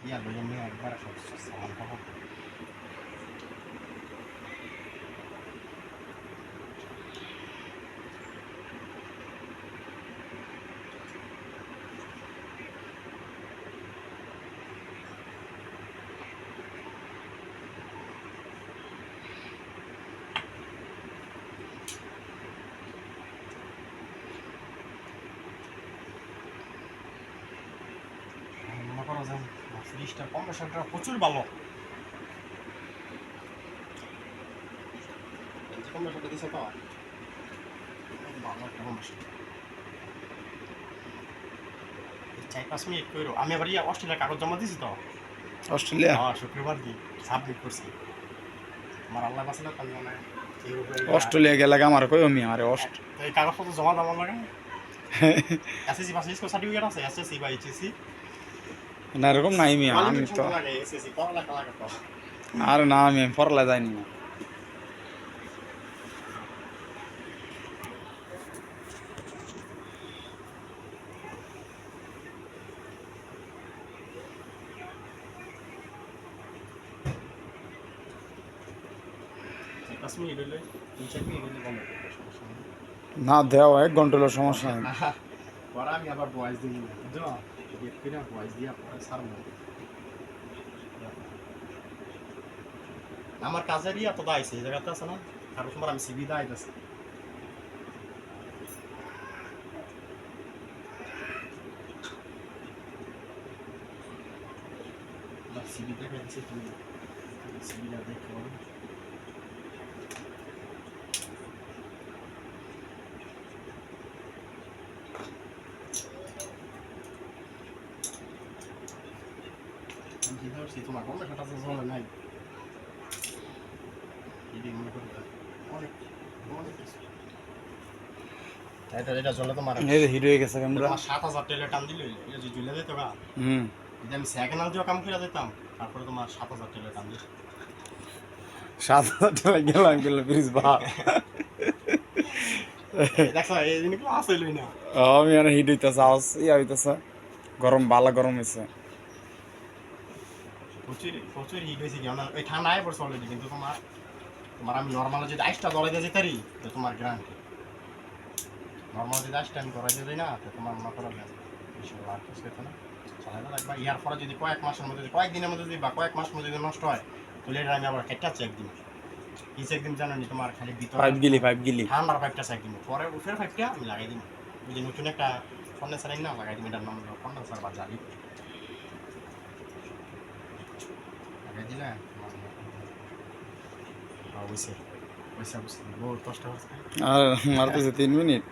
ইয়া লইয়া নিয়ে একবার সব সামান পাবো। মনে করো যে ফ্রিজটা কম্প্রেসারটা প্রচুর ভালো। কম্প্রেসারটা দিছে তো ভালো একটা কম্প্রেসার। 4-5 মিনিট কইরো। আমি আবার অস্ট্রেলিয়ার কাগজ জমা দিছি তো। অস্ট্রেলিয়া হ্যাঁ শুক্রবার দিন সাবমিট করছি। আমার আল্লাহ বাঁচালে তাহলে মানে অস্ট্রেলিয়া গেলে আমার কই আমি আরে এই কাগজপত্র জমা দেওয়া লাগে। এসএসসি পাস স্কুল সার্টিফিকেট আছে এসএসসি বা এইচএসসি। না এরকম নাই মিয়া আমি কোয়ালিফিকেশন তো তো লাগে এসএসসি পড়ালেখা লাগে তো। আর না আমি পড়লা যাইনি না কাশ্মীর হইলে 3-4 মিনিট হইলে কমে সমস্যা নেই। না দেওয়া 1 ঘন্টা হলো সমস্যা নেই পরে আমি আবার ভয়েস দিই না বুঝছো গেট করে ভয়েস দিয়া পরে ছাড়বো। আমার কাজের ইয়া তো দাইছে এই জায়গাতে আছে না কারো সময় আমি সিবি দাইতেছি। সিবি দেখে দিচ্ছি তুমি সিবিটা দেখো। তোমার কোনো সেটা তো জলে নাই মনে করি অনেক অনেক কিছু এটা জলে তোমার হিট হয়ে গেছে আমরা 7,000 টাকা টান দিলে এটা যে ঝুলে যেত গা। যদি আমি সেকেন্ড হাউস দিয়েও কাম করে যেতাম তারপরে তোমার 7,000 টাকা টান দিল 7,000 টাকা গেল প্লিজ বাপ দেখো এই জিনিসগুলো আসলেই না। আমি আর হিট হইতেছে আওয়াজ ইয়া হইতেছে গরম বালা গরম হয়েছে প্রচুর প্রচুর হিট হয়েছে কি না ওই ঠান্ডায় পড়ছে অলরেডি কিন্তু তোমার তোমার আমি নর্মাল যদি আইসটা দলাই দিয়ে যেতে পারি তো তোমার গ্যারান্টি নর্মাল যদি আইসটা আমি দলাই দিয়ে দিই না তো তোমার মনে করো বেশি লাভ কিছু হতো না চালাই না লাগবে ইয়ার পরে যদি কয়েক মাসের মধ্যে কয়েকদিনের মধ্যে যদি বা কয়েক মাসের মধ্যে যদি নষ্ট হয় তাহলে এটা আমি আবার কেটে আছি একদিন এই একদিন জানো নি তোমার খালি ভিতরে 5 গিলি ঠান্ডার পাইপটা চাই দিন পরে উঠের পাইপটা আমি লাগাই দিন ওই যে নতুন একটা কন্ডেন্সার না লাগাই দিন এটার নাম হলো কন্ডেন্সার বা জালি লাগাই দিলে ওইসে ওইসে বহুত কষ্ট হচ্ছে আর মারতেছে 3 মিনিট